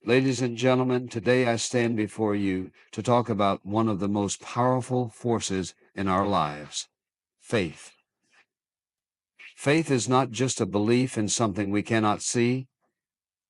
Ladies and gentlemen, today I stand before you to talk about one of the most powerful forces in our lives, faith. Faith is not just a belief in something we cannot see.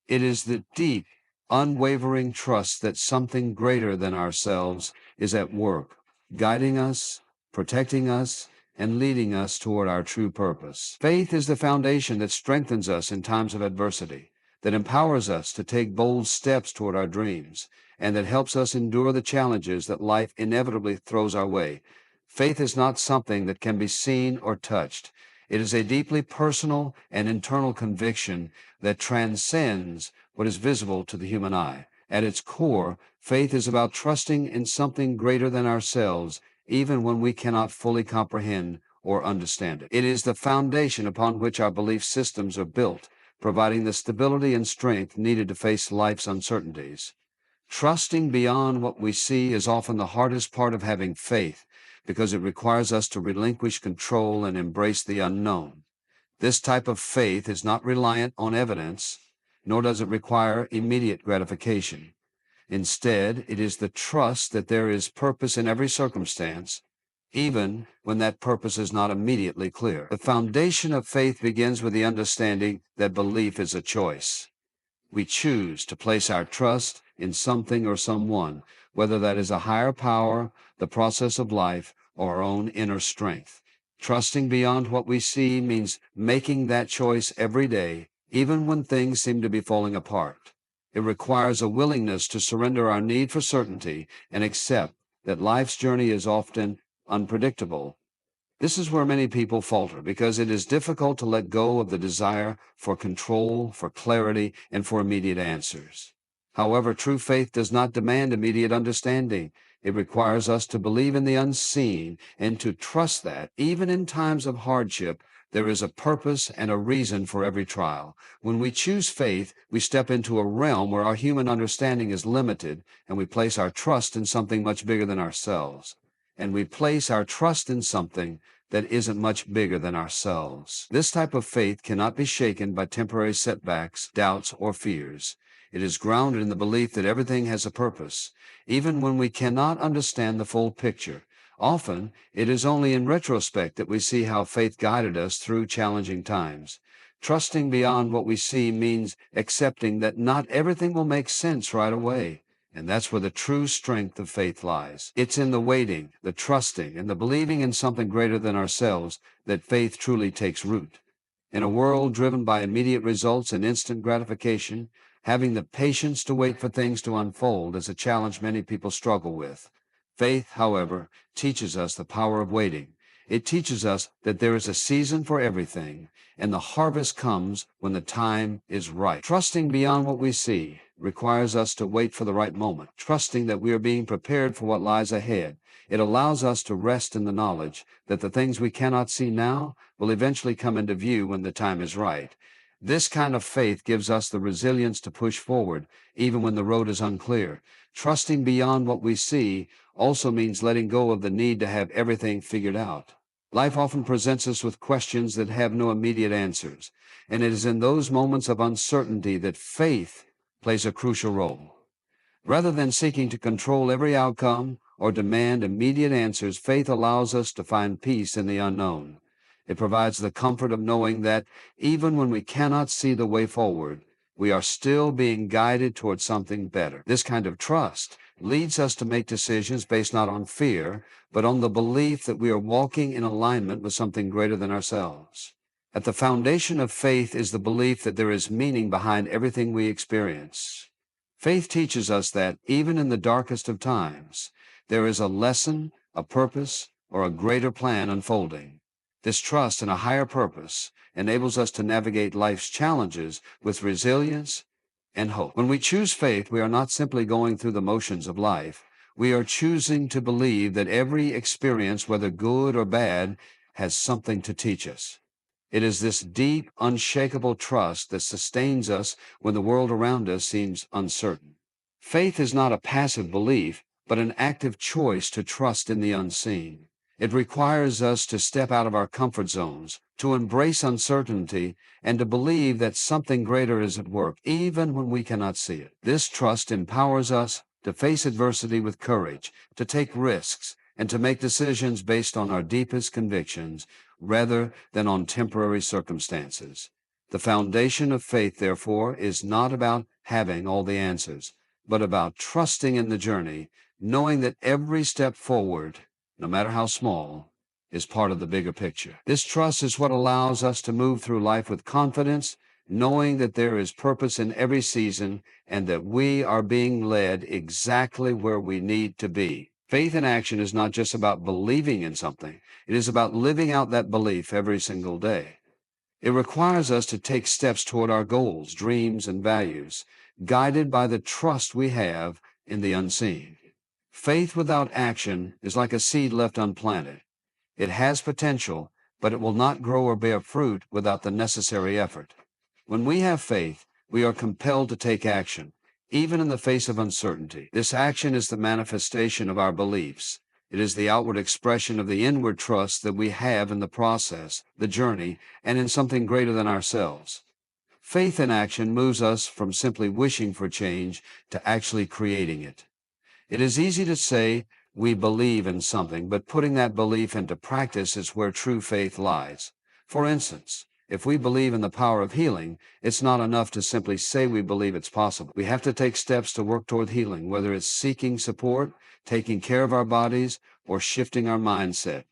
It is the deep, unwavering trust that something greater than ourselves is at work, guiding us, protecting us, and leading us toward our true purpose. Faith is the foundation that strengthens us in times of adversity, that empowers us to take bold steps toward our dreams, and that helps us endure the challenges that life inevitably throws our way. Faith is not something that can be seen or touched. It is a deeply personal and internal conviction that transcends what is visible to the human eye. At its core, faith is about trusting in something greater than ourselves, even when we cannot fully comprehend or understand it. It is the foundation upon which our belief systems are built, providing the stability and strength needed to face life's uncertainties. Trusting beyond what we see is often the hardest part of having faith, because it requires us to relinquish control and embrace the unknown. This type of faith is not reliant on evidence, nor does it require immediate gratification. Instead, it is the trust that there is purpose in every circumstance, even when that purpose is not immediately clear. The foundation of faith begins with the understanding that belief is a choice. We choose to place our trust in something or someone, whether that is a higher power, the process of life, or our own inner strength. Trusting beyond what we see means making that choice every day, even when things seem to be falling apart. It requires a willingness to surrender our need for certainty and accept that life's journey is often unpredictable. This is where many people falter, because it is difficult to let go of the desire for control, for clarity, and for immediate answers. However, true faith does not demand immediate understanding. It requires us to believe in the unseen and to trust that, even in times of hardship, there is a purpose and a reason for every trial. When we choose faith, we step into a realm where our human understanding is limited, and we place our trust in something much bigger than ourselves. And we place our trust in something that isn't much bigger than ourselves. This type of faith cannot be shaken by temporary setbacks, doubts, or fears. It is grounded in the belief that everything has a purpose, even when we cannot understand the full picture. Often, it is only in retrospect that we see how faith guided us through challenging times. Trusting beyond what we see means accepting that not everything will make sense right away. And that's where the true strength of faith lies. It's in the waiting, the trusting, and the believing in something greater than ourselves that faith truly takes root. In a world driven by immediate results and instant gratification, having the patience to wait for things to unfold is a challenge many people struggle with. Faith, however, teaches us the power of waiting. It teaches us that there is a season for everything, and the harvest comes when the time is right. Trusting beyond what we see requires us to wait for the right moment, trusting that we are being prepared for what lies ahead. It allows us to rest in the knowledge that the things we cannot see now will eventually come into view when the time is right. This kind of faith gives us the resilience to push forward, even when the road is unclear. Trusting beyond what we see also means letting go of the need to have everything figured out. Life often presents us with questions that have no immediate answers, and it is in those moments of uncertainty that faith plays a crucial role. Rather than seeking to control every outcome or demand immediate answers, faith allows us to find peace in the unknown. It provides the comfort of knowing that even when we cannot see the way forward, we are still being guided toward something better. This kind of trust leads us to make decisions based not on fear, but on the belief that we are walking in alignment with something greater than ourselves. At the foundation of faith is the belief that there is meaning behind everything we experience. Faith teaches us that even in the darkest of times, there is a lesson, a purpose, or a greater plan unfolding. This trust in a higher purpose enables us to navigate life's challenges with resilience and hope. When we choose faith, we are not simply going through the motions of life. We are choosing to believe that every experience, whether good or bad, has something to teach us. It is this deep, unshakable trust that sustains us when the world around us seems uncertain. Faith is not a passive belief, but an active choice to trust in the unseen. It requires us to step out of our comfort zones, to embrace uncertainty, and to believe that something greater is at work, even when we cannot see it. This trust empowers us to face adversity with courage, to take risks, and to make decisions based on our deepest convictions rather than on temporary circumstances. The foundation of faith, therefore, is not about having all the answers, but about trusting in the journey, knowing that every step forward, no matter how small, is part of the bigger picture. This trust is what allows us to move through life with confidence, knowing that there is purpose in every season and that we are being led exactly where we need to be. Faith in action is not just about believing in something. It is about living out that belief every single day. It requires us to take steps toward our goals, dreams, and values, guided by the trust we have in the unseen. Faith without action is like a seed left unplanted. It has potential, but it will not grow or bear fruit without the necessary effort. When we have faith, we are compelled to take action, even in the face of uncertainty. This action is the manifestation of our beliefs. It is the outward expression of the inward trust that we have in the process, the journey, and in something greater than ourselves. Faith in action moves us from simply wishing for change to actually creating it. It is easy to say we believe in something, but putting that belief into practice is where true faith lies. For instance, if we believe in the power of healing, it's not enough to simply say we believe it's possible. We have to take steps to work toward healing, whether it's seeking support, taking care of our bodies, or shifting our mindset.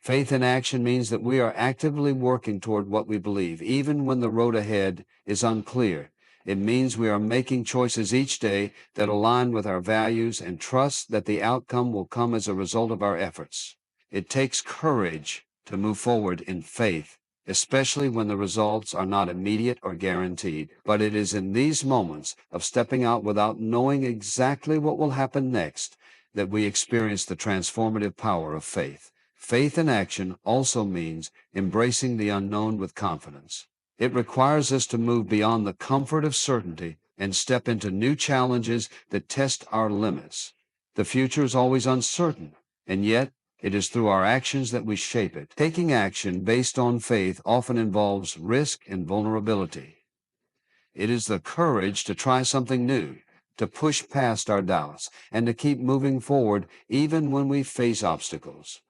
Faith in action means that we are actively working toward what we believe, even when the road ahead is unclear. It means we are making choices each day that align with our values and trust that the outcome will come as a result of our efforts. It takes courage to move forward in faith, especially when the results are not immediate or guaranteed. But it is in these moments of stepping out without knowing exactly what will happen next that we experience the transformative power of faith. Faith in action also means embracing the unknown with confidence. It requires us to move beyond the comfort of certainty and step into new challenges that test our limits. The future is always uncertain, and yet it is through our actions that we shape it. Taking action based on faith often involves risk and vulnerability. It is the courage to try something new, to push past our doubts, and to keep moving forward even when we face obstacles.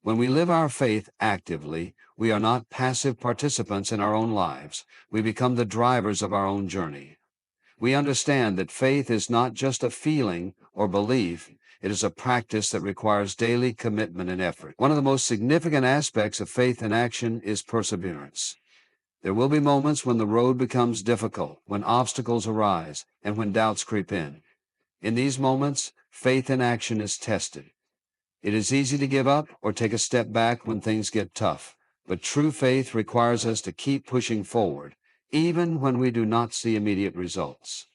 When we live our faith actively, we are not passive participants in our own lives. We become the drivers of our own journey. We understand that faith is not just a feeling or belief. It is a practice that requires daily commitment and effort. One of the most significant aspects of faith in action is perseverance. There will be moments when the road becomes difficult, when obstacles arise, and when doubts creep in. In these moments, faith in action is tested. It is easy to give up or take a step back when things get tough, but true faith requires us to keep pushing forward, even when we do not see immediate results.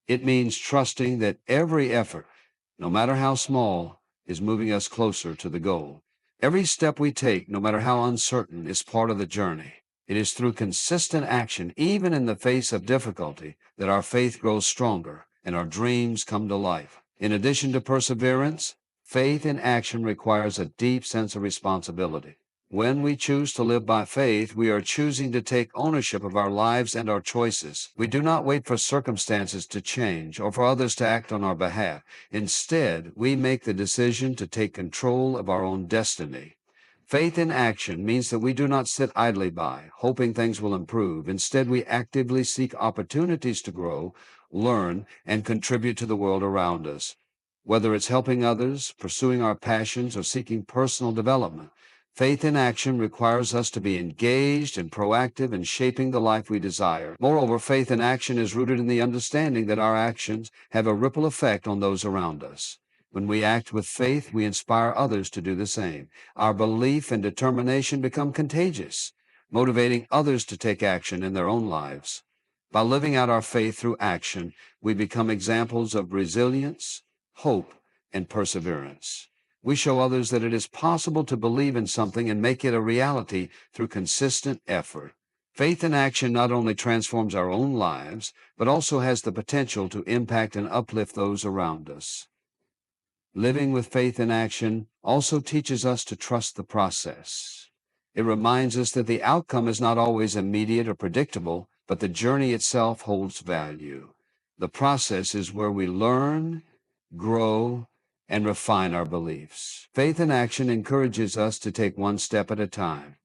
It means trusting that every effort, no matter how small, is moving us closer to the goal. Every step we take, no matter how uncertain, is part of the journey. It is through consistent action, even in the face of difficulty, that our faith grows stronger and our dreams come to life. In addition to perseverance, faith in action requires a deep sense of responsibility. When we choose to live by faith, we are choosing to take ownership of our lives and our choices. We do not wait for circumstances to change or for others to act on our behalf. Instead, we make the decision to take control of our own destiny. Faith in action means that we do not sit idly by, hoping things will improve. Instead, we actively seek opportunities to grow, learn, and contribute to the world around us. Whether it's helping others, pursuing our passions, or seeking personal development, faith in action requires us to be engaged and proactive in shaping the life we desire. Moreover, faith in action is rooted in the understanding that our actions have a ripple effect on those around us. When we act with faith, we inspire others to do the same. Our belief and determination become contagious, motivating others to take action in their own lives. By living out our faith through action, we become examples of resilience, hope, and perseverance. We show others that it is possible to believe in something and make it a reality through consistent effort. Faith in action not only transforms our own lives, but also has the potential to impact and uplift those around us. Living with faith in action also teaches us to trust the process. It reminds us that the outcome is not always immediate or predictable, but the journey itself holds value. The process is where we learn, grow, and refine our beliefs. Faith in action encourages us to take one step at a time,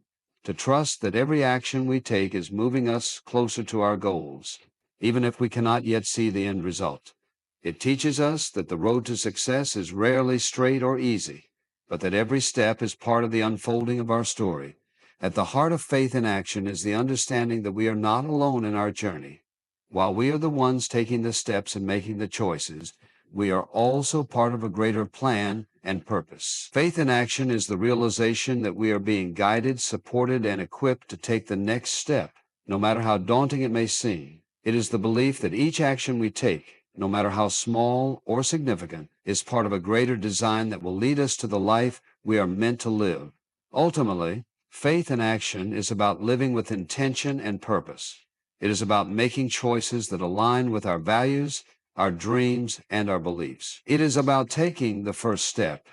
to trust that every action we take is moving us closer to our goals, even if we cannot yet see the end result. It teaches us that the road to success is rarely straight or easy, but that every step is part of the unfolding of our story. At the heart of faith in action is the understanding that we are not alone in our journey. While we are the ones taking the steps and making the choices, we are also part of a greater plan and purpose. Faith in action is the realization that we are being guided, supported, and equipped to take the next step, no matter how daunting it may seem. It is the belief that each action we take, no matter how small or significant, is part of a greater design that will lead us to the life we are meant to live. Ultimately, faith in action is about living with intention and purpose. It is about making choices that align with our values, our dreams, and our beliefs. It is about taking the first step,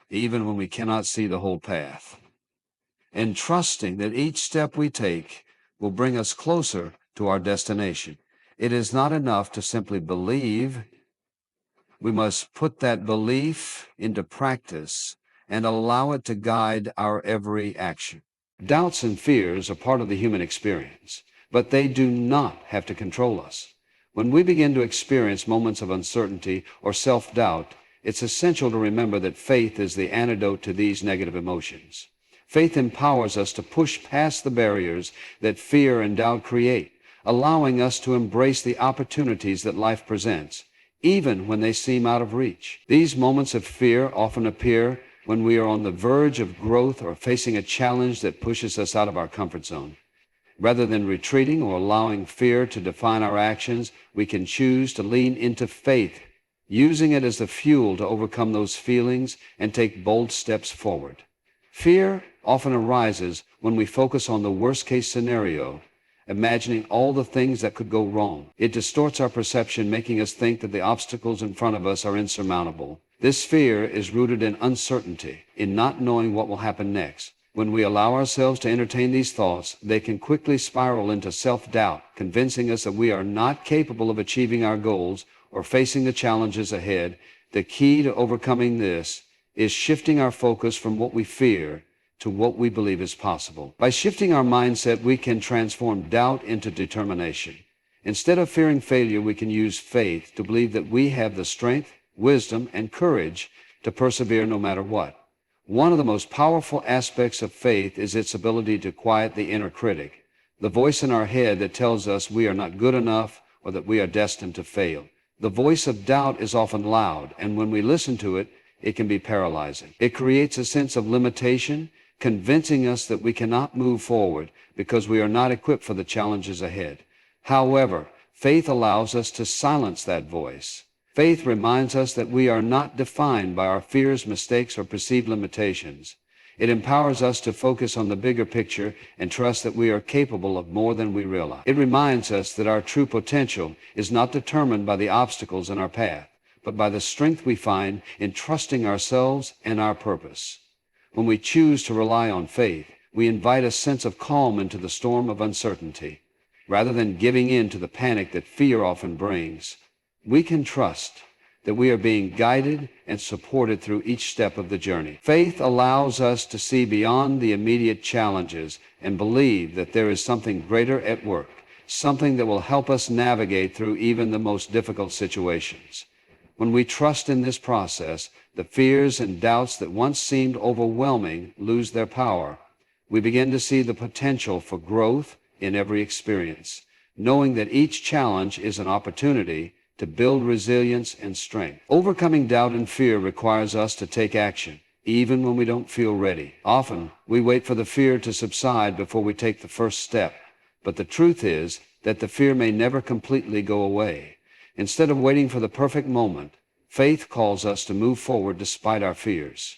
even when we cannot see the whole path, and trusting that each step we take will bring us closer to our destination. It is not enough to simply believe. We must put that belief into practice and allow it to guide our every action. Doubts and fears are part of the human experience, but they do not have to control us. When we begin to experience moments of uncertainty or self-doubt, it's essential to remember that faith is the antidote to these negative emotions. Faith empowers us to push past the barriers that fear and doubt create, allowing us to embrace the opportunities that life presents, even when they seem out of reach. These moments of fear often appear when we are on the verge of growth or facing a challenge that pushes us out of our comfort zone. Rather than retreating or allowing fear to define our actions, we can choose to lean into faith, using it as the fuel to overcome those feelings and take bold steps forward. Fear often arises when we focus on the worst-case scenario, imagining all the things that could go wrong. It distorts our perception, making us think that the obstacles in front of us are insurmountable. This fear is rooted in uncertainty, in not knowing what will happen next. When we allow ourselves to entertain these thoughts, they can quickly spiral into self-doubt, convincing us that we are not capable of achieving our goals or facing the challenges ahead. The key to overcoming this is shifting our focus from what we fear to what we believe is possible. By shifting our mindset, we can transform doubt into determination. Instead of fearing failure, we can use faith to believe that we have the strength, wisdom, and courage to persevere no matter what. One of the most powerful aspects of faith is its ability to quiet the inner critic, the voice in our head that tells us we are not good enough or that we are destined to fail. The voice of doubt is often loud, and when we listen to it, it can be paralyzing. It creates a sense of limitation, convincing us that we cannot move forward because we are not equipped for the challenges ahead. However, faith allows us to silence that voice. Faith reminds us that we are not defined by our fears, mistakes, or perceived limitations. It empowers us to focus on the bigger picture and trust that we are capable of more than we realize. It reminds us that our true potential is not determined by the obstacles in our path, but by the strength we find in trusting ourselves and our purpose. When we choose to rely on faith, we invite a sense of calm into the storm of uncertainty. Rather than giving in to the panic that fear often brings, we can trust that we are being guided and supported through each step of the journey. Faith allows us to see beyond the immediate challenges and believe that there is something greater at work, something that will help us navigate through even the most difficult situations. When we trust in this process, the fears and doubts that once seemed overwhelming lose their power. We begin to see the potential for growth in every experience, knowing that each challenge is an opportunity to build resilience and strength. Overcoming doubt and fear requires us to take action, even when we don't feel ready. Often, we wait for the fear to subside before we take the first step, but the truth is that the fear may never completely go away. Instead of waiting for the perfect moment, faith calls us to move forward despite our fears.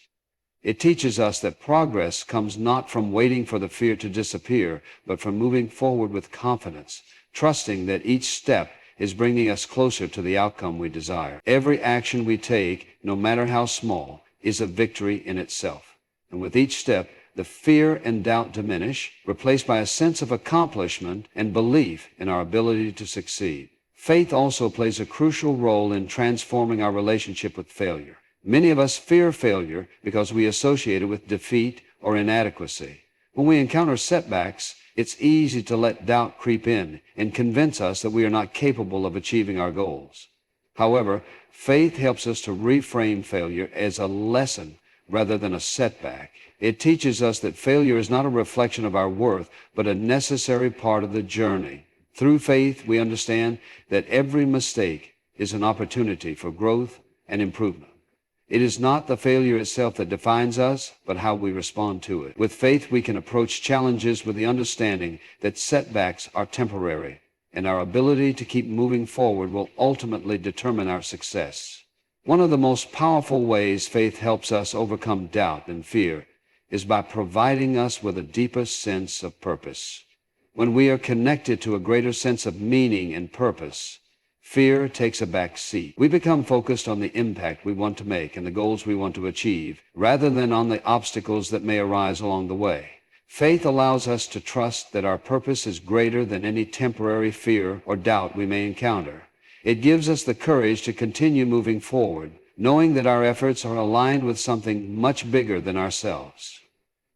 It teaches us that progress comes not from waiting for the fear to disappear, but from moving forward with confidence, trusting that each step is bringing us closer to the outcome we desire. Every action we take, no matter how small, is a victory in itself. And with each step, the fear and doubt diminish, replaced by a sense of accomplishment and belief in our ability to succeed. Faith also plays a crucial role in transforming our relationship with failure. Many of us fear failure because we associate it with defeat or inadequacy. When we encounter setbacks, it's easy to let doubt creep in and convince us that we are not capable of achieving our goals. However, faith helps us to reframe failure as a lesson rather than a setback. It teaches us that failure is not a reflection of our worth, but a necessary part of the journey. Through faith, we understand that every mistake is an opportunity for growth and improvement. It is not the failure itself that defines us, but how we respond to it. With faith, we can approach challenges with the understanding that setbacks are temporary, and our ability to keep moving forward will ultimately determine our success. One of the most powerful ways faith helps us overcome doubt and fear is by providing us with a deeper sense of purpose. When we are connected to a greater sense of meaning and purpose, fear takes a back seat. We become focused on the impact we want to make and the goals we want to achieve, rather than on the obstacles that may arise along the way. Faith allows us to trust that our purpose is greater than any temporary fear or doubt we may encounter. It gives us the courage to continue moving forward, knowing that our efforts are aligned with something much bigger than ourselves.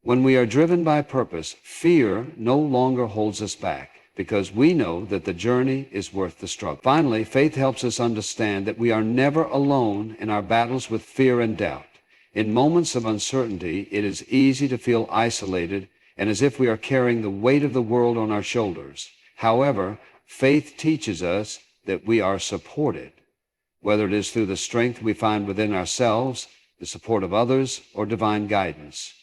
When we are driven by purpose, fear no longer holds us back, because we know that the journey is worth the struggle. Finally, faith helps us understand that we are never alone in our battles with fear and doubt. In moments of uncertainty, it is easy to feel isolated and as if we are carrying the weight of the world on our shoulders. However, faith teaches us that we are supported, whether it is through the strength we find within ourselves, the support of others, or divine guidance.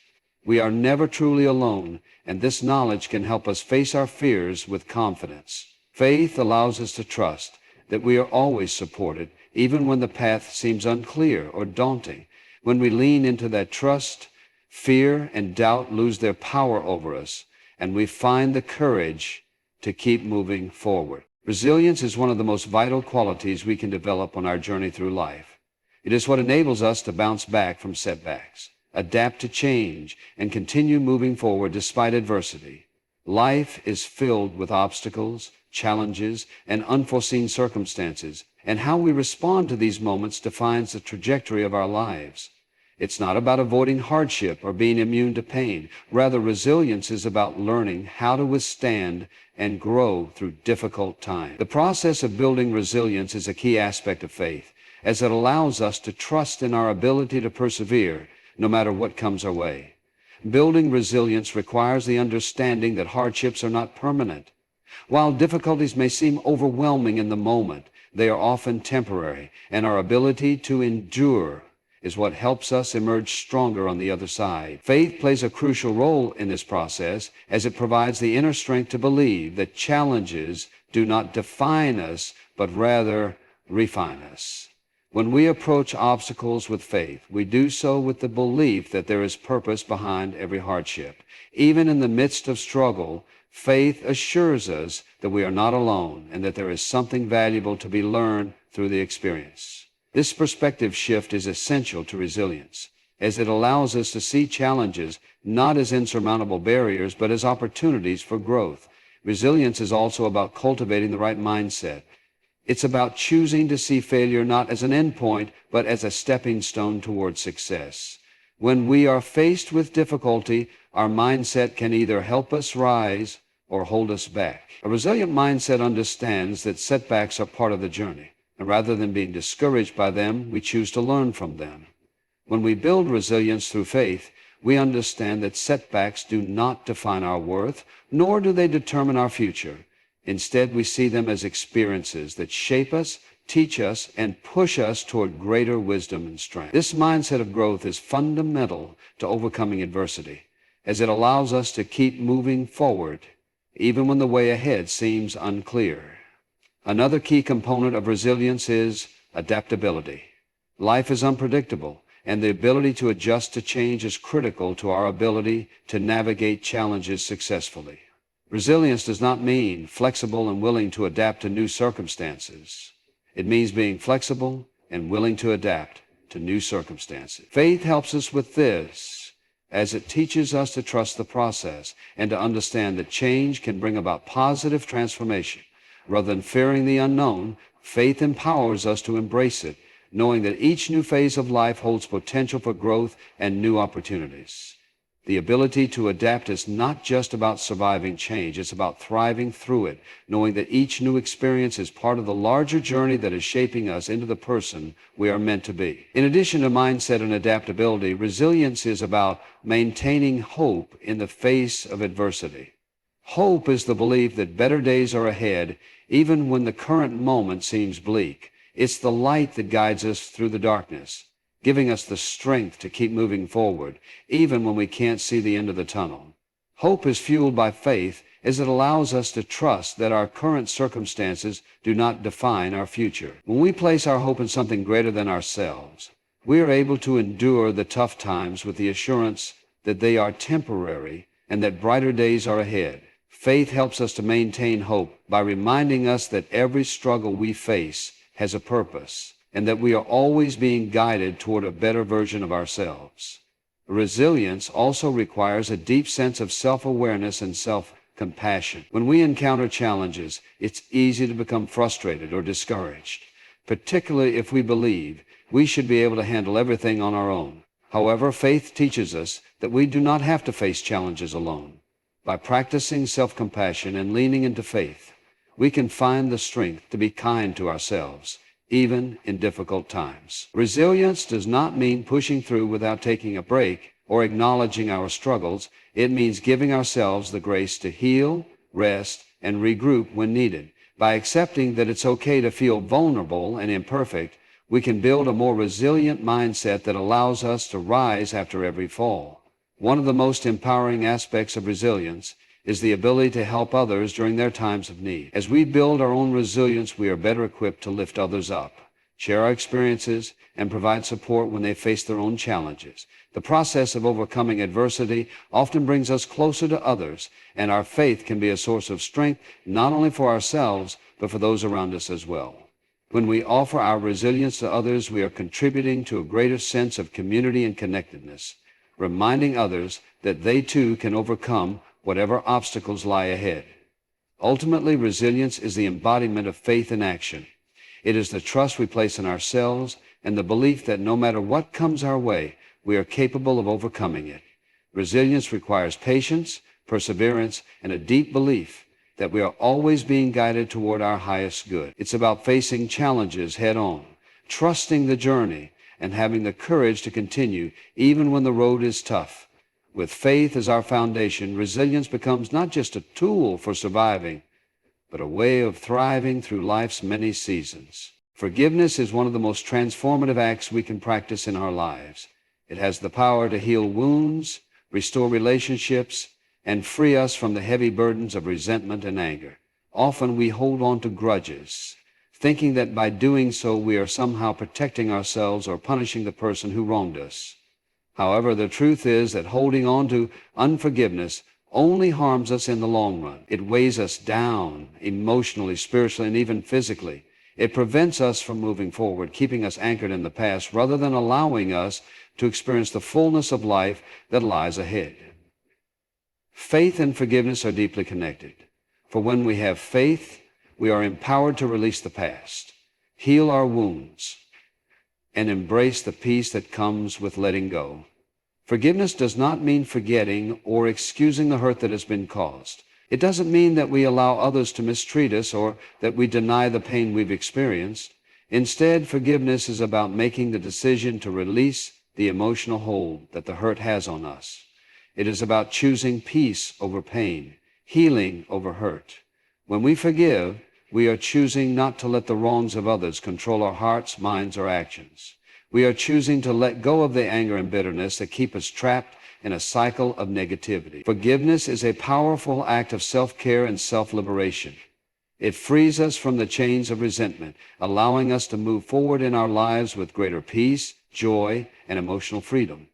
We are never truly alone, and this knowledge can help us face our fears with confidence. Faith allows us to trust that we are always supported, even when the path seems unclear or daunting. When we lean into that trust, fear and doubt lose their power over us, and we find the courage to keep moving forward. Resilience is one of the most vital qualities we can develop on our journey through life. It is what enables us to bounce back from setbacks, adapt to change, and continue moving forward despite adversity. Life is filled with obstacles, challenges, and unforeseen circumstances, and how we respond to these moments defines the trajectory of our lives. It's not about avoiding hardship or being immune to pain. Rather, resilience is about learning how to withstand and grow through difficult times. The process of building resilience is a key aspect of faith, as it allows us to trust in our ability to persevere no matter what comes our way. Building resilience requires the understanding that hardships are not permanent. While difficulties may seem overwhelming in the moment, they are often temporary, and our ability to endure is what helps us emerge stronger on the other side. Faith plays a crucial role in this process, as it provides the inner strength to believe that challenges do not define us, but rather refine us. When we approach obstacles with faith, we do so with the belief that there is purpose behind every hardship. Even in the midst of struggle, faith assures us that we are not alone and that there is something valuable to be learned through the experience. This perspective shift is essential to resilience, as it allows us to see challenges not as insurmountable barriers, but as opportunities for growth. Resilience is also about cultivating the right mindset. It's about choosing to see failure not as an endpoint, but as a stepping stone towards success. When we are faced with difficulty, our mindset can either help us rise or hold us back. A resilient mindset understands that setbacks are part of the journey, and rather than being discouraged by them, we choose to learn from them. When we build resilience through faith, we understand that setbacks do not define our worth, nor do they determine our future. Instead, we see them as experiences that shape us, teach us, and push us toward greater wisdom and strength. This mindset of growth is fundamental to overcoming adversity, as it allows us to keep moving forward, even when the way ahead seems unclear. Another key component of resilience is adaptability. Life is unpredictable, and the ability to adjust to change is critical to our ability to navigate challenges successfully. Resilience does not mean flexible and willing to adapt to new circumstances. It means being flexible and willing to adapt to new circumstances. Faith helps us with this, as it teaches us to trust the process and to understand that change can bring about positive transformation. Rather than fearing the unknown, faith empowers us to embrace it, knowing that each new phase of life holds potential for growth and new opportunities. The ability to adapt is not just about surviving change, it's about thriving through it, knowing that each new experience is part of the larger journey that is shaping us into the person we are meant to be. In addition to mindset and adaptability, resilience is about maintaining hope in the face of adversity. Hope is the belief that better days are ahead, even when the current moment seems bleak. It's the light that guides us through the darkness, giving us the strength to keep moving forward, even when we can't see the end of the tunnel. Hope is fueled by faith, as it allows us to trust that our current circumstances do not define our future. When we place our hope in something greater than ourselves, we are able to endure the tough times with the assurance that they are temporary and that brighter days are ahead. Faith helps us to maintain hope by reminding us that every struggle we face has a purpose, and that we are always being guided toward a better version of ourselves. Resilience also requires a deep sense of self-awareness and self-compassion. When we encounter challenges, it's easy to become frustrated or discouraged, particularly if we believe we should be able to handle everything on our own. However, faith teaches us that we do not have to face challenges alone. By practicing self-compassion and leaning into faith, we can find the strength to be kind to ourselves, even in difficult times. Resilience does not mean pushing through without taking a break or acknowledging our struggles. It means giving ourselves the grace to heal, rest, and regroup when needed. By accepting that it's okay to feel vulnerable and imperfect, we can build a more resilient mindset that allows us to rise after every fall. One of the most empowering aspects of resilience is the ability to help others during their times of need. As we build our own resilience, we are better equipped to lift others up, share our experiences, and provide support when they face their own challenges. The process of overcoming adversity often brings us closer to others, and our faith can be a source of strength not only for ourselves, but for those around us as well. When we offer our resilience to others, we are contributing to a greater sense of community and connectedness, reminding others that they too can overcome whatever obstacles lie ahead. Ultimately, resilience is the embodiment of faith in action. It is the trust we place in ourselves and the belief that no matter what comes our way, we are capable of overcoming it. Resilience requires patience, perseverance, and a deep belief that we are always being guided toward our highest good. It's about facing challenges head on, trusting the journey, and having the courage to continue even when the road is tough. With faith as our foundation, resilience becomes not just a tool for surviving, but a way of thriving through life's many seasons. Forgiveness is one of the most transformative acts we can practice in our lives. It has the power to heal wounds, restore relationships, and free us from the heavy burdens of resentment and anger. Often we hold on to grudges, thinking that by doing so we are somehow protecting ourselves or punishing the person who wronged us. However, the truth is that holding on to unforgiveness only harms us in the long run. It weighs us down emotionally, spiritually, and even physically. It prevents us from moving forward, keeping us anchored in the past rather than allowing us to experience the fullness of life that lies ahead. Faith and forgiveness are deeply connected. For when we have faith, we are empowered to release the past, heal our wounds, and embrace the peace that comes with letting go. Forgiveness does not mean forgetting or excusing the hurt that has been caused. It doesn't mean that we allow others to mistreat us or that we deny the pain we've experienced. Instead, forgiveness is about making the decision to release the emotional hold that the hurt has on us. It is about choosing peace over pain, healing over hurt. When we forgive, we are choosing not to let the wrongs of others control our hearts, minds, or actions. We are choosing to let go of the anger and bitterness that keep us trapped in a cycle of negativity. Forgiveness is a powerful act of self-care and self-liberation. It frees us from the chains of resentment, allowing us to move forward in our lives with greater peace, joy, and emotional freedom.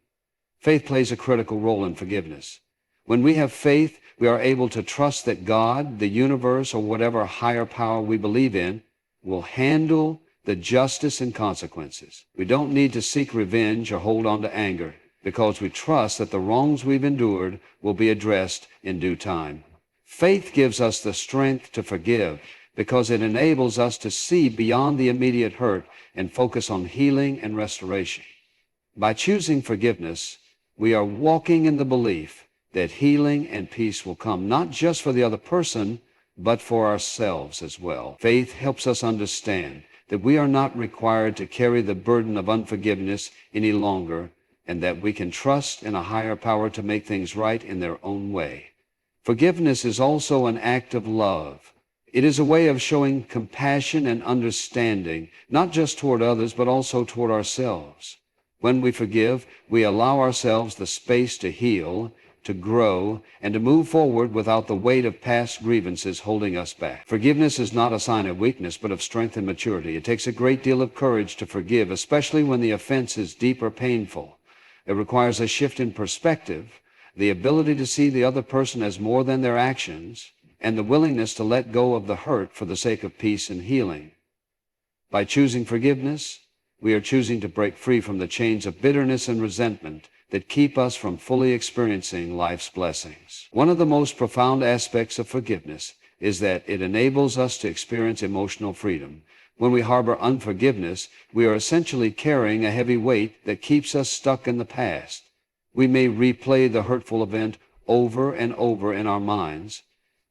Faith plays a critical role in forgiveness. When we have faith, we are able to trust that God, the universe, or whatever higher power we believe in, will handle the justice and consequences. We don't need to seek revenge or hold on to anger, because we trust that the wrongs we've endured will be addressed in due time. Faith gives us the strength to forgive, because it enables us to see beyond the immediate hurt and focus on healing and restoration. By choosing forgiveness, we are walking in the belief that healing and peace will come, not just for the other person, but for ourselves as well. Faith helps us understand that we are not required to carry the burden of unforgiveness any longer, and that we can trust in a higher power to make things right in their own way. Forgiveness is also an act of love. It is a way of showing compassion and understanding, not just toward others, but also toward ourselves. When we forgive, we allow ourselves the space to heal, to grow, and to move forward without the weight of past grievances holding us back. Forgiveness is not a sign of weakness, but of strength and maturity. It takes a great deal of courage to forgive, especially when the offense is deep or painful. It requires a shift in perspective, the ability to see the other person as more than their actions, and the willingness to let go of the hurt for the sake of peace and healing. By choosing forgiveness, we are choosing to break free from the chains of bitterness and resentment that keep us from fully experiencing life's blessings. One of the most profound aspects of forgiveness is that it enables us to experience emotional freedom. When we harbor unforgiveness, we are essentially carrying a heavy weight that keeps us stuck in the past. We may replay the hurtful event over and over in our minds,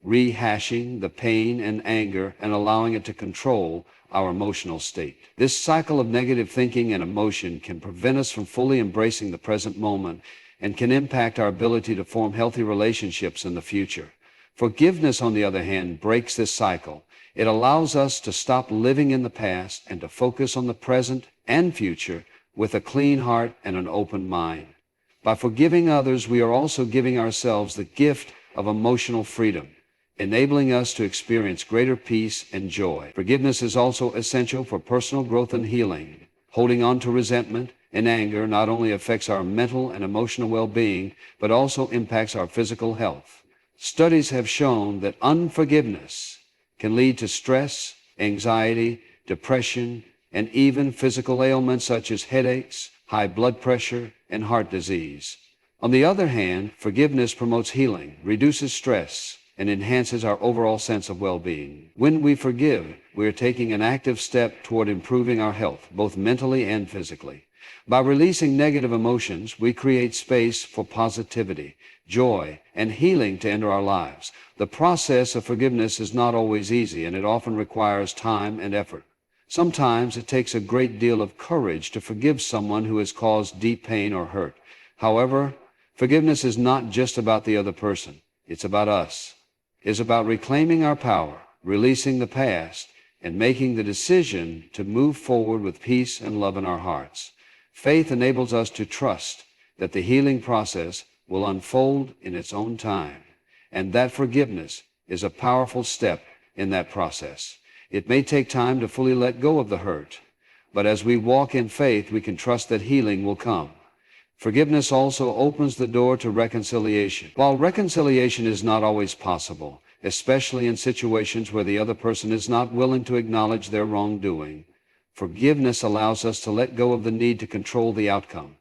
rehashing the pain and anger and allowing it to control our emotional state. This cycle of negative thinking and emotion can prevent us from fully embracing the present moment and can impact our ability to form healthy relationships in the future. Forgiveness, on the other hand, breaks this cycle. It allows us to stop living in the past and to focus on the present and future with a clean heart and an open mind. By forgiving others, we are also giving ourselves the gift of emotional freedom, enabling us to experience greater peace and joy. Forgiveness is also essential for personal growth and healing. Holding on to resentment and anger not only affects our mental and emotional well-being, but also impacts our physical health. Studies have shown that unforgiveness can lead to stress, anxiety, depression, and even physical ailments such as headaches, high blood pressure, and heart disease. On the other hand, forgiveness promotes healing, reduces stress, and enhances our overall sense of well-being. When we forgive, we are taking an active step toward improving our health, both mentally and physically. By releasing negative emotions, we create space for positivity, joy, and healing to enter our lives. The process of forgiveness is not always easy, and it often requires time and effort. Sometimes it takes a great deal of courage to forgive someone who has caused deep pain or hurt. However, forgiveness is not just about the other person. It's about us. It's about reclaiming our power, releasing the past, and making the decision to move forward with peace and love in our hearts. Faith enables us to trust that the healing process will unfold in its own time, and that forgiveness is a powerful step in that process. It may take time to fully let go of the hurt, but as we walk in faith, we can trust that healing will come. Forgiveness also opens the door to reconciliation. While reconciliation is not always possible, especially in situations where the other person is not willing to acknowledge their wrongdoing, forgiveness allows us to let go of the need to control the outcome.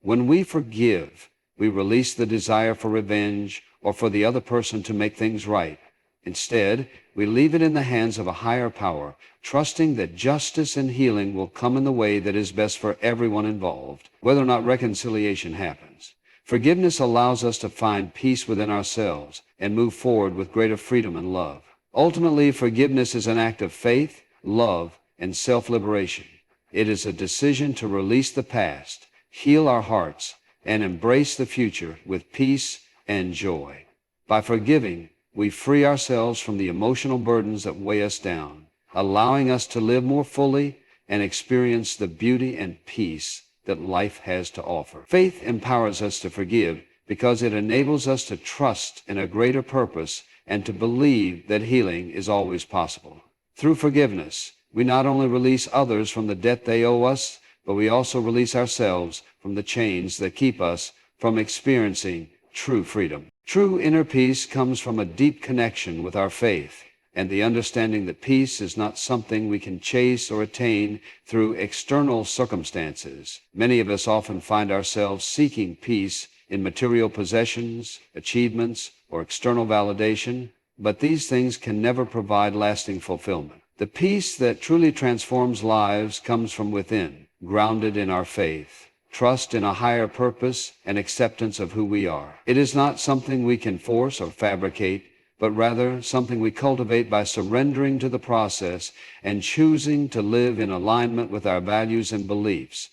When we forgive, we release the desire for revenge or for the other person to make things right. Instead, we leave it in the hands of a higher power, trusting that justice and healing will come in the way that is best for everyone involved, whether or not reconciliation happens. Forgiveness allows us to find peace within ourselves and move forward with greater freedom and love. Ultimately, forgiveness is an act of faith, love, and self-liberation. It is a decision to release the past, heal our hearts, and embrace the future with peace and joy. By forgiving, we free ourselves from the emotional burdens that weigh us down, allowing us to live more fully and experience the beauty and peace that life has to offer. Faith empowers us to forgive because it enables us to trust in a greater purpose and to believe that healing is always possible. Through forgiveness, we not only release others from the debt they owe us, but we also release ourselves from the chains that keep us from experiencing true freedom. True inner peace comes from a deep connection with our faith and the understanding that peace is not something we can chase or attain through external circumstances. Many of us often find ourselves seeking peace in material possessions, achievements, or external validation, but these things can never provide lasting fulfillment. The peace that truly transforms lives comes from within, grounded in our faith, trust in a higher purpose, and acceptance of who we are. It is not something we can force or fabricate, but rather something we cultivate by surrendering to the process and choosing to live in alignment with our values and beliefs.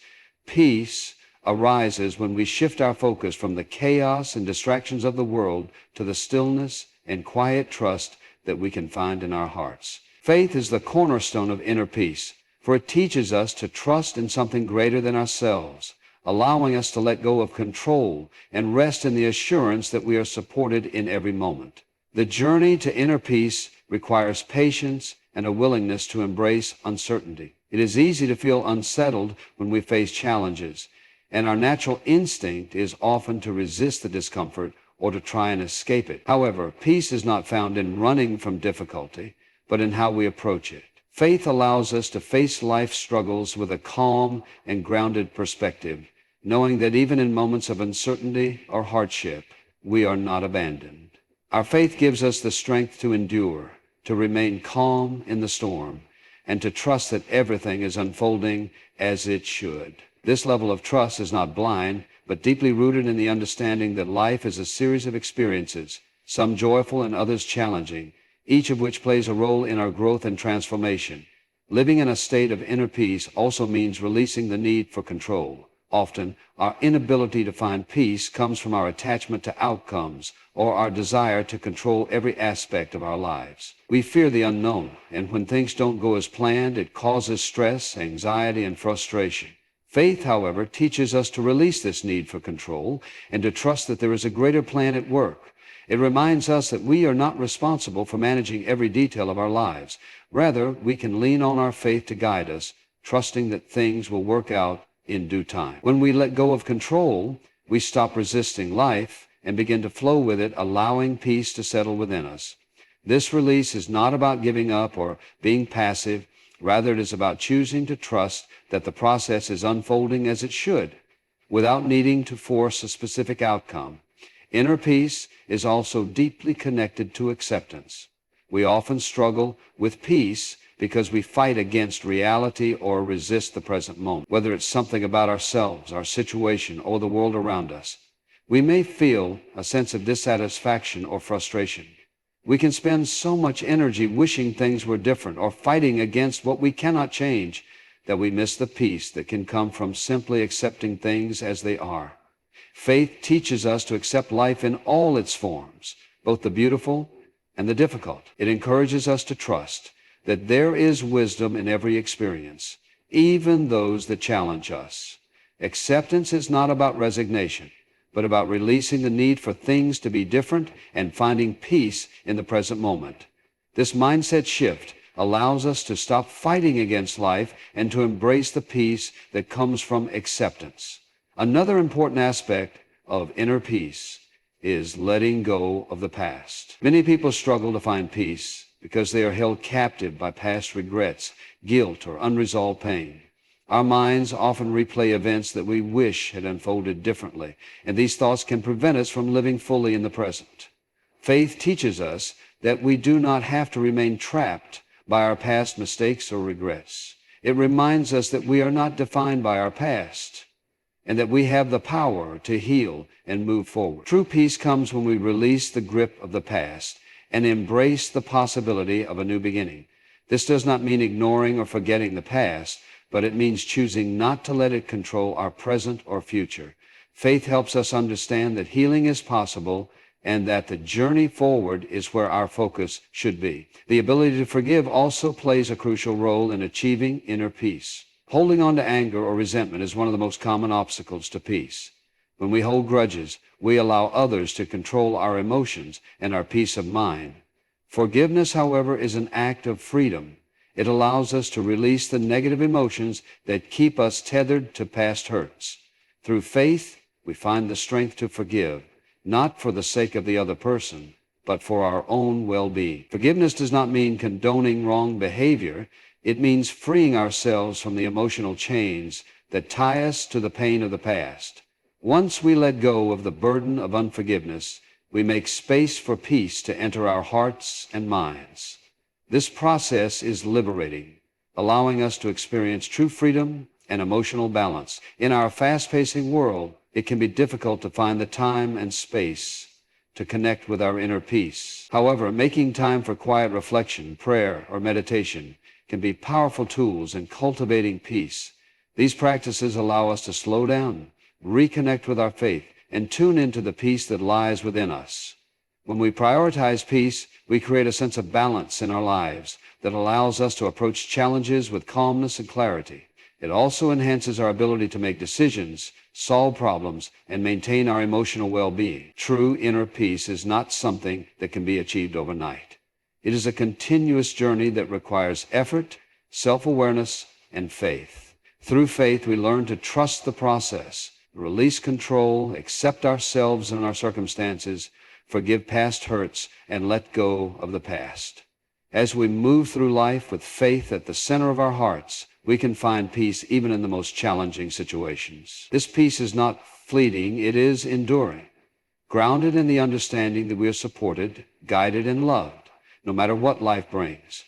Peace arises when we shift our focus from the chaos and distractions of the world to the stillness and quiet trust that we can find in our hearts. Faith is the cornerstone of inner peace, for it teaches us to trust in something greater than ourselves, allowing us to let go of control and rest in the assurance that we are supported in every moment. The journey to inner peace requires patience and a willingness to embrace uncertainty. It is easy to feel unsettled when we face challenges, and our natural instinct is often to resist the discomfort or to try and escape it. However, peace is not found in running from difficulty, but in how we approach it. Faith allows us to face life's struggles with a calm and grounded perspective, knowing that even in moments of uncertainty or hardship, we are not abandoned. Our faith gives us the strength to endure, to remain calm in the storm, and to trust that everything is unfolding as it should. This level of trust is not blind, but deeply rooted in the understanding that life is a series of experiences, some joyful and others challenging, each of which plays a role in our growth and transformation. Living in a state of inner peace also means releasing the need for control. Often, our inability to find peace comes from our attachment to outcomes or our desire to control every aspect of our lives. We fear the unknown, and when things don't go as planned, it causes stress, anxiety, and frustration. Faith, however, teaches us to release this need for control and to trust that there is a greater plan at work. It reminds us that we are not responsible for managing every detail of our lives. Rather, we can lean on our faith to guide us, trusting that things will work out in due time. When we let go of control, we stop resisting life and begin to flow with it, allowing peace to settle within us. This release is not about giving up or being passive. Rather, it is about choosing to trust that the process is unfolding as it should, without needing to force a specific outcome. Inner peace is also deeply connected to acceptance. We often struggle with peace because we fight against reality or resist the present moment, whether it's something about ourselves, our situation, or the world around us. We may feel a sense of dissatisfaction or frustration. We can spend so much energy wishing things were different or fighting against what we cannot change that we miss the peace that can come from simply accepting things as they are. Faith teaches us to accept life in all its forms, both the beautiful and the difficult. It encourages us to trust that there is wisdom in every experience, even those that challenge us. Acceptance is not about resignation, but about releasing the need for things to be different and finding peace in the present moment. This mindset shift allows us to stop fighting against life and to embrace the peace that comes from acceptance. Another important aspect of inner peace is letting go of the past. Many people struggle to find peace because they are held captive by past regrets, guilt, or unresolved pain. Our minds often replay events that we wish had unfolded differently, and these thoughts can prevent us from living fully in the present. Faith teaches us that we do not have to remain trapped by our past mistakes or regrets. It reminds us that we are not defined by our past, and that we have the power to heal and move forward. True peace comes when we release the grip of the past and embrace the possibility of a new beginning. This does not mean ignoring or forgetting the past, but it means choosing not to let it control our present or future. Faith helps us understand that healing is possible and that the journey forward is where our focus should be. The ability to forgive also plays a crucial role in achieving inner peace. Holding on to anger or resentment is one of the most common obstacles to peace. When we hold grudges, we allow others to control our emotions and our peace of mind. Forgiveness, however, is an act of freedom. It allows us to release the negative emotions that keep us tethered to past hurts. Through faith, we find the strength to forgive, not for the sake of the other person, but for our own well-being. Forgiveness does not mean condoning wrong behavior. It means freeing ourselves from the emotional chains that tie us to the pain of the past. Once we let go of the burden of unforgiveness, we make space for peace to enter our hearts and minds. This process is liberating, allowing us to experience true freedom and emotional balance. In our fast-pacing world, it can be difficult to find the time and space to connect with our inner peace. However, making time for quiet reflection, prayer, or meditation can be powerful tools in cultivating peace. These practices allow us to slow down, reconnect with our faith, and tune into the peace that lies within us. When we prioritize peace, we create a sense of balance in our lives that allows us to approach challenges with calmness and clarity. It also enhances our ability to make decisions, solve problems, and maintain our emotional well-being. True inner peace is not something that can be achieved overnight. It is a continuous journey that requires effort, self-awareness, and faith. Through faith, we learn to trust the process, release control, accept ourselves and our circumstances, forgive past hurts, and let go of the past. As we move through life with faith at the center of our hearts, we can find peace even in the most challenging situations. This peace is not fleeting, it is enduring, grounded in the understanding that we are supported, guided, and loved, no matter what life brings.